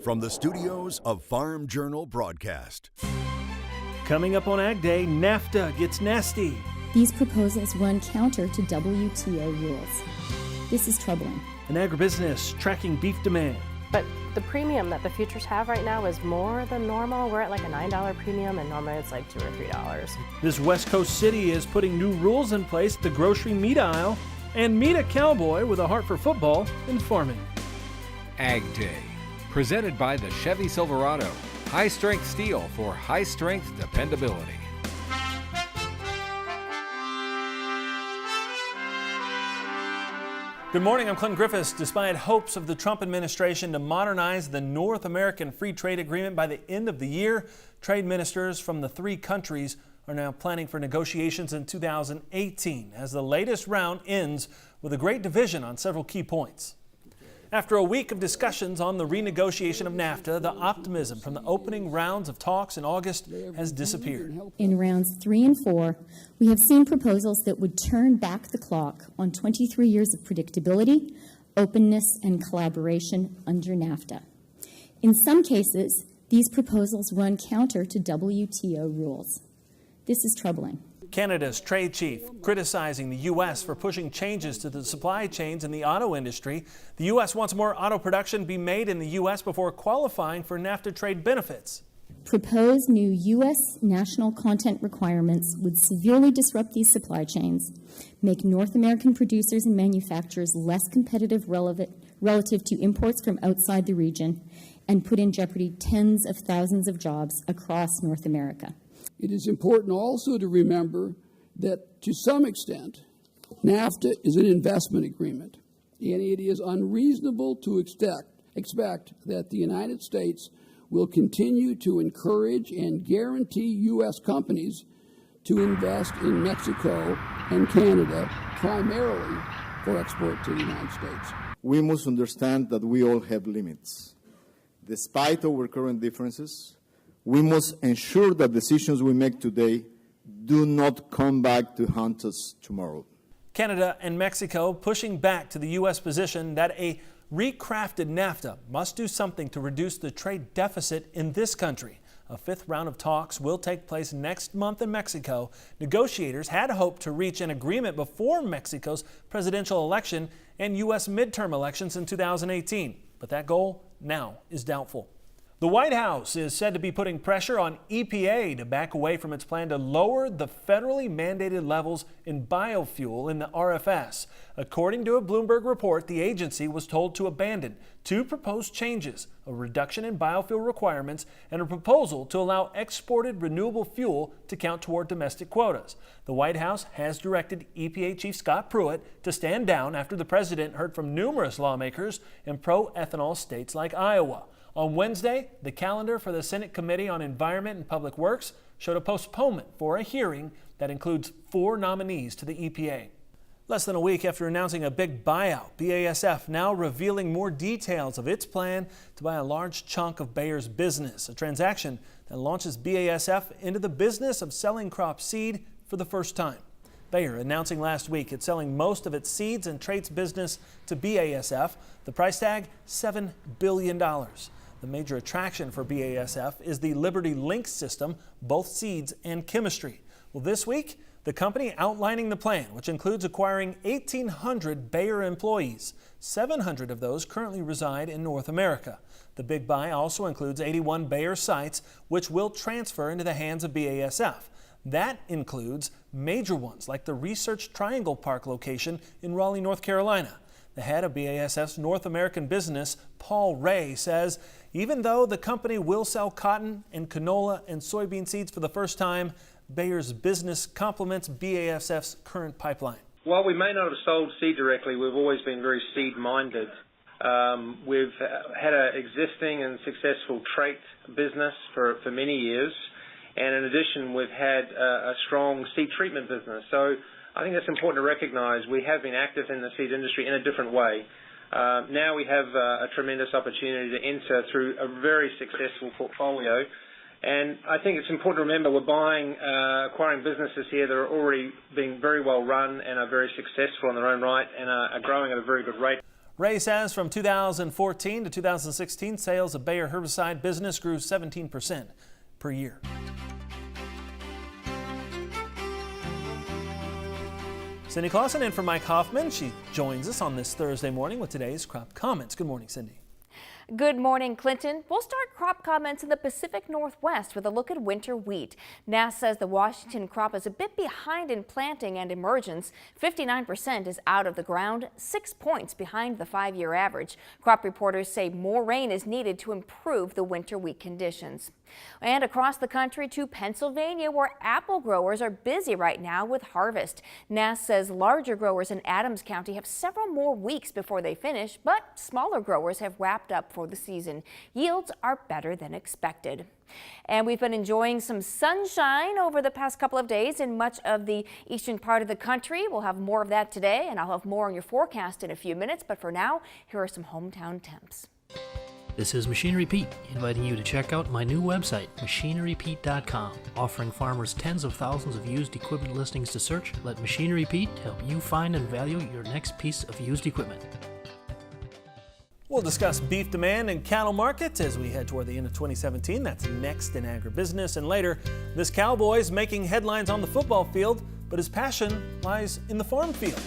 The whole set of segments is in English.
from the studios of Farm Journal Broadcast. Coming up on AgDay, NAFTA gets nasty. These proposals run counter to WTO rules. This is troubling. An agribusiness tracking beef demand. But the premium that the futures have right now is more than normal. We're at like a $9 premium, and normally it's like $2 or $3. This West Coast city is putting new rules in place at the grocery meat aisle. And meet a cowboy with a heart for football and farming. AgDay, presented by the Chevy Silverado. High-strength steel for high-strength dependability. Good morning, I'm Clint Griffiths. Despite hopes of the Trump administration to modernize the North American Free Trade Agreement by the end of the year, trade ministers from the three countries are now planning for negotiations in 2018 as the latest round ends with a great division on several key points. After a week of discussions on the renegotiation of NAFTA, the optimism from the opening rounds of talks in August has disappeared. In rounds 3 and 4, we have seen proposals that would turn back the clock on 23 years of predictability, openness, and collaboration under NAFTA. In some cases, these proposals run counter to WTO rules. This is troubling. Canada's trade chief criticizing the U.S. for pushing changes to the supply chains in the auto industry. The U.S. wants more auto production be made in the U.S. before qualifying for NAFTA trade benefits. Proposed new U.S. national content requirements would severely disrupt these supply chains, make North American producers and manufacturers less competitive relative to imports from outside the region, and put in jeopardy tens of thousands of jobs across North America. It is important also to remember that, to some extent, NAFTA is an investment agreement, and it is unreasonable to expect that the United States will continue to encourage and guarantee U.S. companies to invest in Mexico and Canada, primarily for export to the United States. We must understand that we all have limits. Despite our current differences, we must ensure that decisions we make today do not come back to haunt us tomorrow. Canada and Mexico pushing back to the U.S. position that a recrafted NAFTA must do something to reduce the trade deficit in this country. A fifth round of talks will take place next month in Mexico. Negotiators had hoped to reach an agreement before Mexico's presidential election and U.S. midterm elections in 2018, but that goal now is doubtful. The White House is said to be putting pressure on EPA to back away from its plan to lower the federally mandated levels in biofuel in the RFS. According to a Bloomberg report, the agency was told to abandon two proposed changes, a reduction in biofuel requirements and a proposal to allow exported renewable fuel to count toward domestic quotas. The White House has directed EPA Chief Scott Pruitt to stand down after the president heard from numerous lawmakers in pro-ethanol states like Iowa. On Wednesday, the calendar for the Senate Committee on Environment and Public Works showed a postponement for a hearing that includes 4 nominees to the EPA. Less than a week after announcing a big buyout, BASF now revealing more details of its plan to buy a large chunk of Bayer's business, a transaction that launches BASF into the business of selling crop seed for the first time. Bayer announcing last week it's selling most of its seeds and traits business to BASF. The price tag, $7 billion. The major attraction for BASF is the Liberty Link system, both seeds and chemistry. Well, this week, the company outlining the plan, which includes acquiring 1,800 Bayer employees. 700 of those currently reside in North America. The big buy also includes 81 Bayer sites, which will transfer into the hands of BASF. That includes major ones like the Research Triangle Park location in Raleigh, North Carolina. The head of BASF's North American business, Paul Ray, says even though the company will sell cotton and canola and soybean seeds for the first time, Bayer's business complements BASF's current pipeline. While we may not have sold seed directly, we've always been very seed-minded. We've had an existing and successful trait business for many years, and in addition, we've had a strong seed treatment business. So I think it's important to recognize we have been active in the seed industry in a different way. Now we have a tremendous opportunity to enter through a very successful portfolio. And I think it's important to remember we're acquiring businesses here that are already being very well run and are very successful in their own right and are growing at a very good rate. Ray says from 2014 to 2016, sales of Bayer herbicide business grew 17% per year. Cindy Clausen in for Mike Hoffman. She joins us on this Thursday morning with today's crop comments. Good morning, Cindy. Good morning, Clinton. We'll start crop comments in the Pacific Northwest with a look at winter wheat. NASS says the Washington crop is a bit behind in planting and emergence. 59% is out of the ground, 6 points behind the 5-year average. Crop reporters say more rain is needed to improve the winter wheat conditions. And across the country to Pennsylvania, where apple growers are busy right now with harvest. NASS says larger growers in Adams County have several more weeks before they finish, but smaller growers have wrapped up for the season. Yields are better than expected. And we've been enjoying some sunshine over the past couple of days in much of the eastern part of the country. We'll have more of that today, and I'll have more on your forecast in a few minutes. But for now, here are some hometown temps. This is Machinery Pete, inviting you to check out my new website, machinerypete.com, offering farmers tens of thousands of used equipment listings to search. Let Machinery Pete help you find and value your next piece of used equipment. We'll discuss beef demand and cattle markets as we head toward the end of 2017. That's next in agribusiness. And later, this cowboy's making headlines on the football field, but his passion lies in the farm field.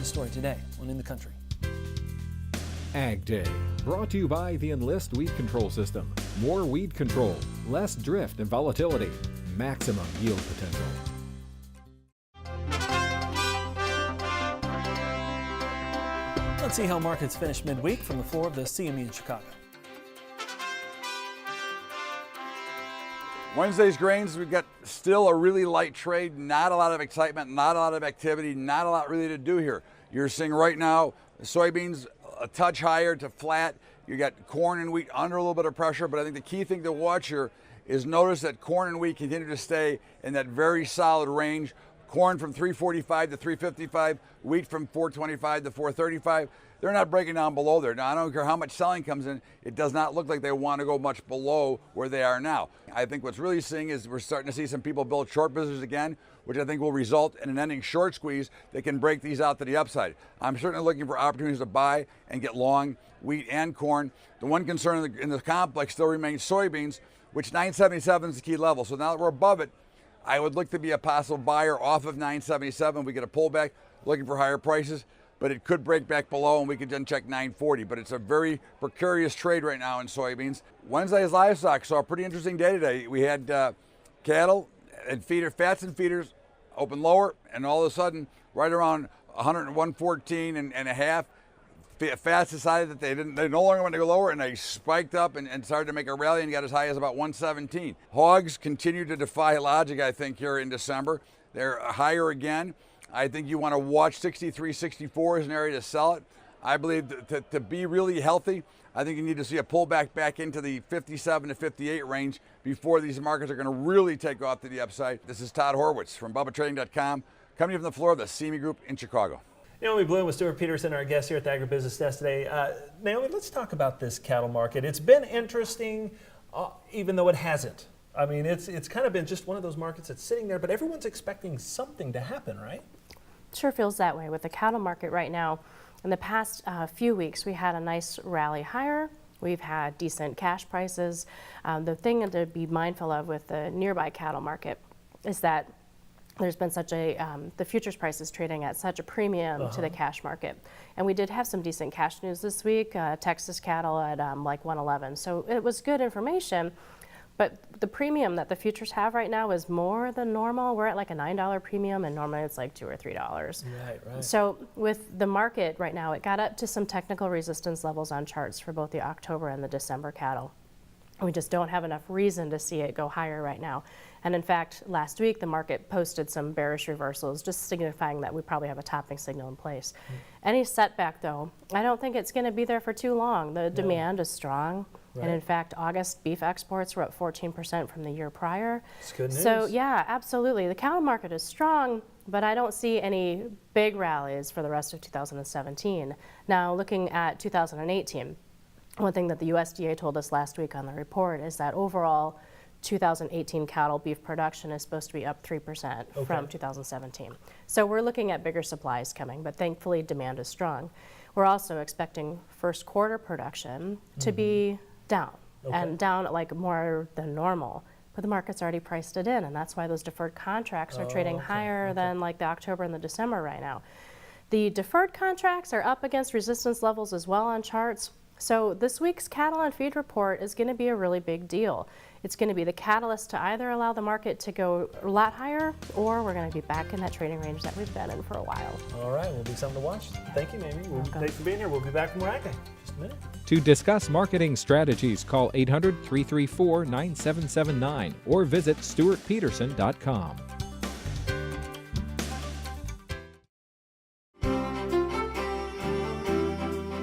The story today on In the Country. AgDay, brought to you by the Enlist Weed Control System. More weed control, less drift and volatility, maximum yield potential. Let's see how markets finished midweek from the floor of the CME in Chicago. Wednesday's grains, we've got still a really light trade, not a lot of excitement, not a lot of activity, not a lot really to do here. You're seeing right now soybeans a touch higher to flat. You got corn and wheat under a little bit of pressure, but I think the key thing to watch here is notice that corn and wheat continue to stay in that very solid range. Corn from 345 to 355, wheat from 425 to 435. They're not breaking down below there. Now, I don't care how much selling comes in, it does not look like they want to go much below where they are now. I think what's really seeing is we're starting to see some people build short positions again, which I think will result in an ending short squeeze that can break these out to the upside. I'm certainly looking for opportunities to buy and get long wheat and corn. The one concern in the complex still remains soybeans, which 977 is the key level. So now that we're above it, I would look to be a possible buyer off of 977. We get a pullback, looking for higher prices, but it could break back below and we could then check 940. But it's a very precarious trade right now in soybeans. Wednesday's livestock saw a pretty interesting day today. We had cattle and fats and feeders open lower, and all of a sudden, right around 114 and a half, fats decided that they no longer want to go lower, and they spiked up and started to make a rally and got as high as about 117. Hogs continue to defy logic, I think, here in December. They're higher again. I think you want to watch 63, 64 as an area to sell it. I believe to be really healthy, I think you need to see a pullback back into the 57 to 58 range before these markets are going to really take off to the upside. This is Todd Horwitz from BubbaTrading.com, coming from the floor of the CME Group in Chicago. Naomi Bloom with Stuart Peterson, our guest here at the Agribusiness Desk today. Naomi, let's talk about this cattle market. It's been interesting, even though it hasn't. I mean, it's kind of been just one of those markets that's sitting there, but everyone's expecting something to happen, right? Sure feels that way with the cattle market right now. In the past few weeks, we had a nice rally higher. We've had decent cash prices. The thing to be mindful of with the nearby cattle market is that there's been such the futures price is trading at such a premium to the cash market. And we did have some decent cash news this week, Texas cattle at like 111. So it was good information, but the premium that the futures have right now is more than normal. We're at like a $9 premium, and normally it's like $2 or $3. Right. So with the market right now, it got up to some technical resistance levels on charts for both the October and the December cattle. We just don't have enough reason to see it go higher right now. And in fact, last week the market posted some bearish reversals, just signifying that we probably have a topping signal in place. Any setback though, I don't think it's going to be there for too long. The demand is strong. Right. And in fact, August beef exports were up 14% from the year prior. It's good news. So yeah, absolutely. The cattle market is strong, but I don't see any big rallies for the rest of 2017. Now looking at 2018, one thing that the USDA told us last week on the report is that overall 2018 cattle beef production is supposed to be up 3% from 2017. So we're looking at bigger supplies coming, but thankfully demand is strong. We're also expecting first quarter production to be down, and down like more than normal. But the market's already priced it in, and that's why those deferred contracts are trading higher than like the October and the December right now. The deferred contracts are up against resistance levels as well on charts. So this week's cattle and feed report is going to be a really big deal. It's going to be the catalyst to either allow the market to go a lot higher, or we're going to be back in that trading range that we've been in for a while. All right, will be something to watch. Thank you, Mamie. Thanks for being here. We'll be back from AgDay in just a minute. To discuss marketing strategies, call 800-334-9779 or visit stuartpeterson.com.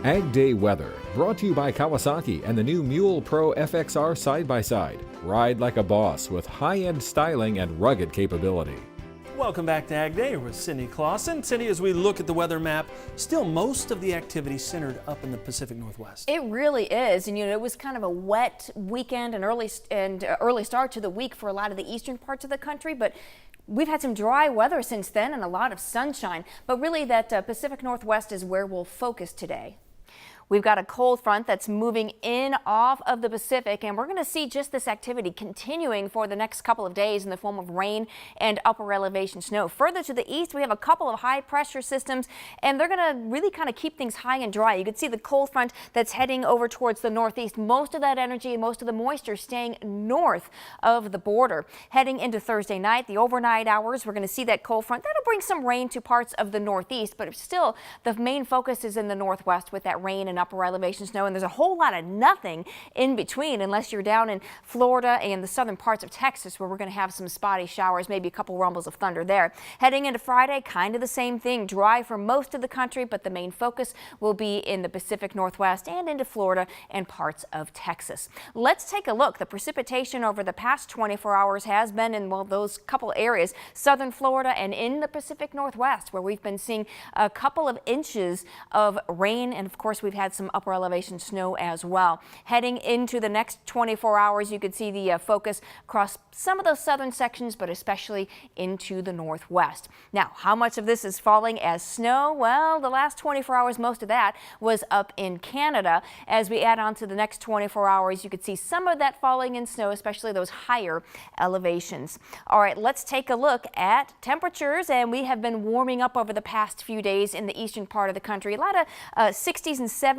AgDay weather, brought to you by Kawasaki and the new Mule Pro FXR side-by-side. Ride like a boss with high-end styling and rugged capability. Welcome back to AgDay with Cindy Clausen. Cindy, as we look at the weather map, still most of the activity centered up in the Pacific Northwest. It really is, and it was kind of a wet weekend and early start to the week for a lot of the eastern parts of the country, but we've had some dry weather since then and a lot of sunshine. But really, that Pacific Northwest is where we'll focus today. We've got a cold front that's moving in off of the Pacific, and we're going to see just this activity continuing for the next couple of days in the form of rain and upper elevation snow. Further to the east, we have a couple of high pressure systems, and they're going to really kind of keep things high and dry. You can see the cold front that's heading over towards the northeast. Most of that energy and most of the moisture staying north of the border. Heading into Thursday night, the overnight hours, we're going to see that cold front. That'll bring some rain to parts of the northeast, but still the main focus is in the northwest with that rain and upper elevation snow, and there's a whole lot of nothing in between unless you're down in Florida and the southern parts of Texas, where we're going to have some spotty showers, maybe a couple rumbles of thunder there. Heading into Friday, kind of the same thing. Dry for most of the country, but the main focus will be in the Pacific Northwest and into Florida and parts of Texas. Let's take a look. The precipitation over the past 24 hours has been in, well, those couple areas, southern Florida and in the Pacific Northwest, where we've been seeing a couple of inches of rain, and of course we've had some upper elevation snow as well. Heading into the next 24 hours, you could see the focus across some of those southern sections, but especially into the northwest. Now, how much of this is falling as snow? Well, the last 24 hours, most of that was up in Canada. As we add on to the next 24 hours, you could see some of that falling in snow, especially those higher elevations. All right, let's take a look at temperatures, and we have been warming up over the past few days in the eastern part of the country. A lot of 60s and 70s,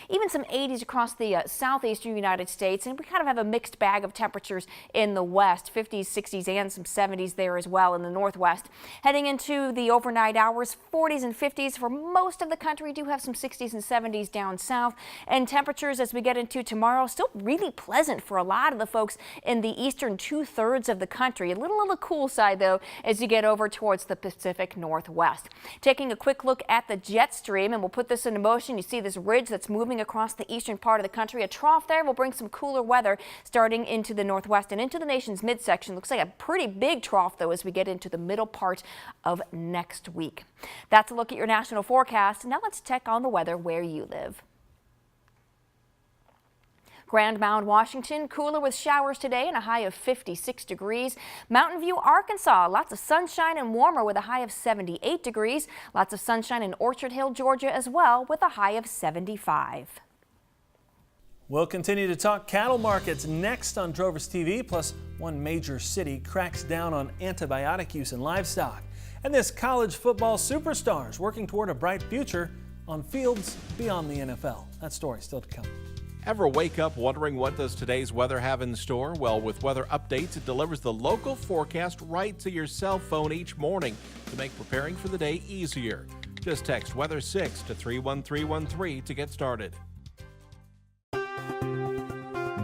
even some 80s across the southeastern United States, and we kind of have a mixed bag of temperatures in the west, 50s, 60s, and some 70s there as well in the northwest. Heading into the overnight hours, 40s and 50s for most of the country. Do have some 60s and 70s down south, and temperatures as we get into tomorrow still really pleasant for a lot of the folks in the eastern 2/3 of the country. A little on the cool side though as you get over towards the Pacific Northwest. Taking a quick look at the jet stream, and we'll put this into motion. You see this ridge that's moving across the eastern part of the country. A trough there will bring some cooler weather starting into the northwest and into the nation's midsection. Looks like a pretty big trough though as we get into the middle part of next week. That's a look at your national forecast. Now let's check on the weather where you live. Grand Mound, Washington, cooler with showers today and a high of 56 degrees. Mountain View, Arkansas, lots of sunshine and warmer with a high of 78 degrees. Lots of sunshine in Orchard Hill, Georgia as well with a high of 75. We'll continue to talk cattle markets next on Drovers TV, plus one major city cracks down on antibiotic use in livestock. And this college football superstars working toward a bright future on fields beyond the NFL. That story still to come. Ever wake up wondering what does today's weather have in store? Well, with weather updates, it delivers the local forecast right to your cell phone each morning to make preparing for the day easier. Just text Weather 6 to 31313 to get started.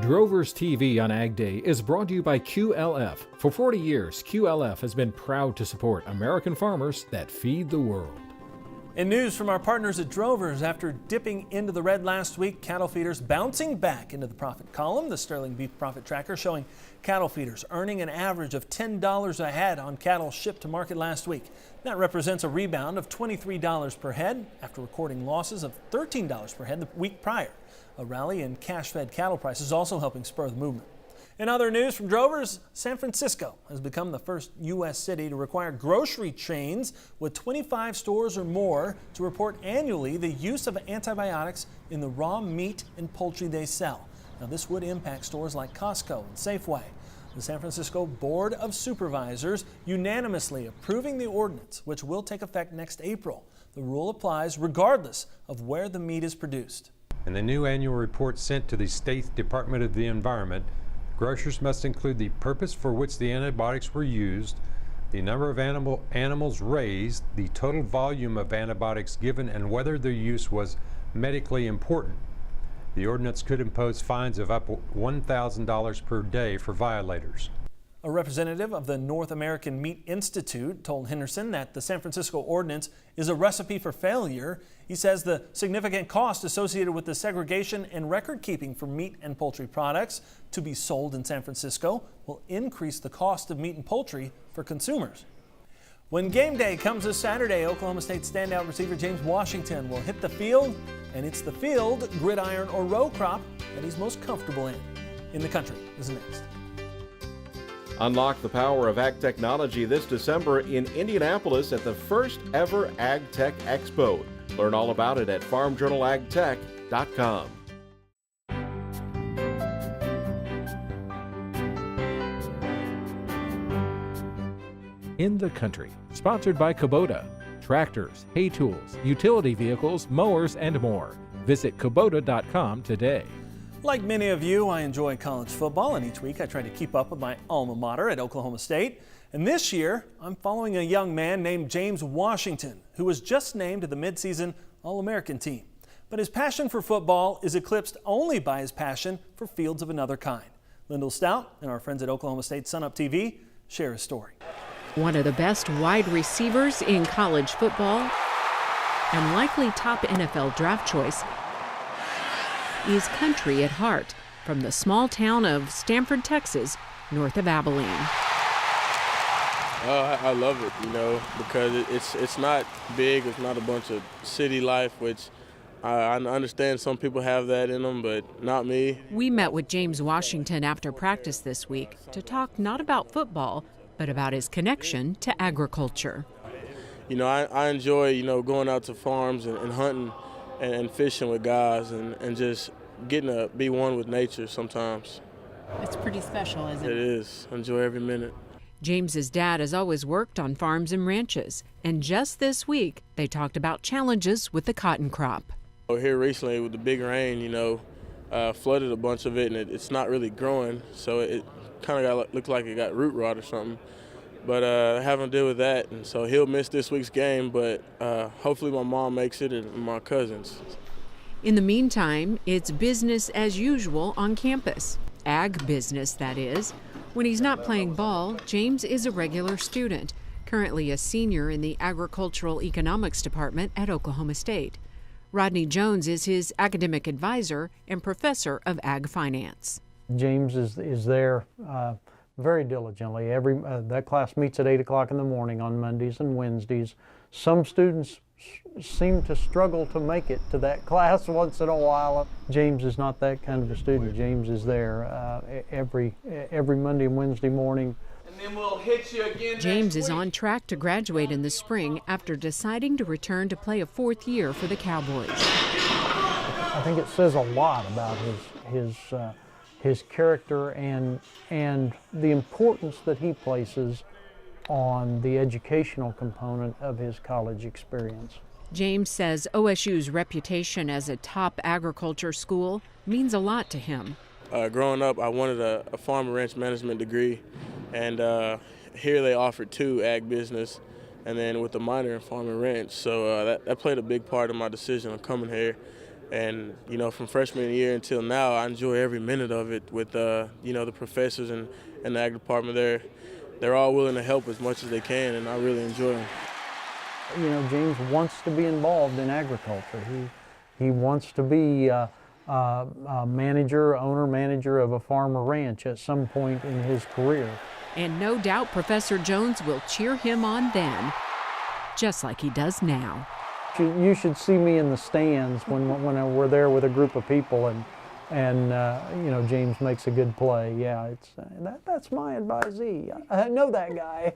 Drovers TV on AgDay is brought to you by QLF. For 40 years, QLF has been proud to support American farmers that feed the world. In news from our partners at Drovers, after dipping into the red last week, cattle feeders bouncing back into the profit column. The Sterling Beef Profit Tracker showing cattle feeders earning an average of $10 a head on cattle shipped to market last week. That represents a rebound of $23 per head after recording losses of $13 per head the week prior. A rally in cash-fed cattle prices also helping spur the movement. In other news from drovers, San Francisco has become the first U.S. city to require grocery chains with 25 stores or more to report annually the use of antibiotics in the raw meat and poultry they sell. Now, this would impact stores like Costco and Safeway. The San Francisco Board of Supervisors unanimously approving the ordinance, which will take effect next April. The rule applies regardless of where the meat is produced. In the new annual report sent to the State Department of the Environment, grocers must include the purpose for which the antibiotics were used, the number of animals raised, the total volume of antibiotics given, and whether their use was medically important. The ordinance could impose fines of up to $1,000 per day for violators. A representative of the North American Meat Institute told Henderson that the San Francisco ordinance is a recipe for failure. He says the significant cost associated with the segregation and record keeping for meat and poultry products to be sold in San Francisco will increase the cost of meat and poultry for consumers. When game day comes this Saturday, Oklahoma State standout receiver James Washington will hit the field, and it's the field, gridiron, or row crop that he's most comfortable in the country. Is next. Unlock the power of ag technology this December in Indianapolis at the first ever Ag Tech Expo. Learn all about it at farmjournalagtech.com. In the Country, sponsored by Kubota. Tractors, hay tools, utility vehicles, mowers, and more. Visit Kubota.com today. Like many of you, I enjoy college football, and each week I try to keep up with my alma mater at Oklahoma State. And this year, I'm following a young man named James Washington, who was just named to the midseason All-American team. But his passion for football is eclipsed only by his passion for fields of another kind. Lyndall Stout and our friends at Oklahoma State Sunup TV share his story. One of the best wide receivers in college football and likely top NFL draft choice is country at heart from the small town of Stamford, Texas, north of Abilene. I love it, because it's not big. It's not a bunch of city life, which I understand some people have that in them, but not me. We met with James Washington after practice this week to talk not about football, but about his connection to agriculture. I enjoy, going out to farms and hunting and fishing with guys and just getting to be one with nature sometimes. It's pretty special, isn't it? It is. I enjoy every minute. James's dad has always worked on farms and ranches, and just this week they talked about challenges with the cotton crop. Here recently with the big rain, flooded a bunch of it, and it's not really growing, so it kind of looked like it got root rot or something. But having to deal with that, and so he'll miss this week's game, but hopefully my mom makes it and my cousins. In the meantime, it's business as usual on campus. Ag business, that is. When he's not playing ball, James is a regular student, currently a senior in the Agricultural Economics Department at Oklahoma State. Rodney Jones is his academic advisor and professor of ag finance. James is there very diligently. That class meets at 8 o'clock in the morning on Mondays and Wednesdays. Some students seem to struggle to make it to that class once in a while. James is not that kind of a student. James is there every Monday and Wednesday morning. And then we'll hit you again. James is on track to graduate in the spring after deciding to return to play a fourth year for the Cowboys. I think it says a lot about his character and the importance that he places on the educational component of his college experience. James says OSU's reputation as a top agriculture school means a lot to him. Growing up, I wanted a farm and ranch management degree, and here they offered 2, ag business, and then with a minor in farm and ranch. So that played a big part of my decision of coming here. And, from freshman year until now, I enjoy every minute of it with, the professors and the ag department there. They're all willing to help as much as they can, and I really enjoy them. James wants to be involved in agriculture. He wants to be a owner-manager of a farm or ranch at some point in his career. And no doubt Professor Jones will cheer him on then, just like he does now. You should see me in the stands when we're there with a group of people, and and James makes a good play. Yeah, it's that's my advisee. I know that guy.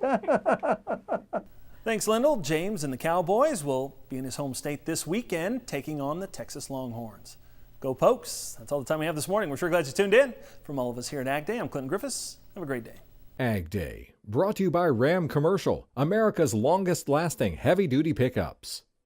Thanks, Lindell. James and the Cowboys will be in his home state this weekend, taking on the Texas Longhorns. Go Pokes! That's all the time we have this morning. We're sure glad you tuned in. From all of us here at AgDay, I'm Clinton Griffiths. Have a great day. AgDay, brought to you by Ram Commercial, America's longest-lasting heavy-duty pickups.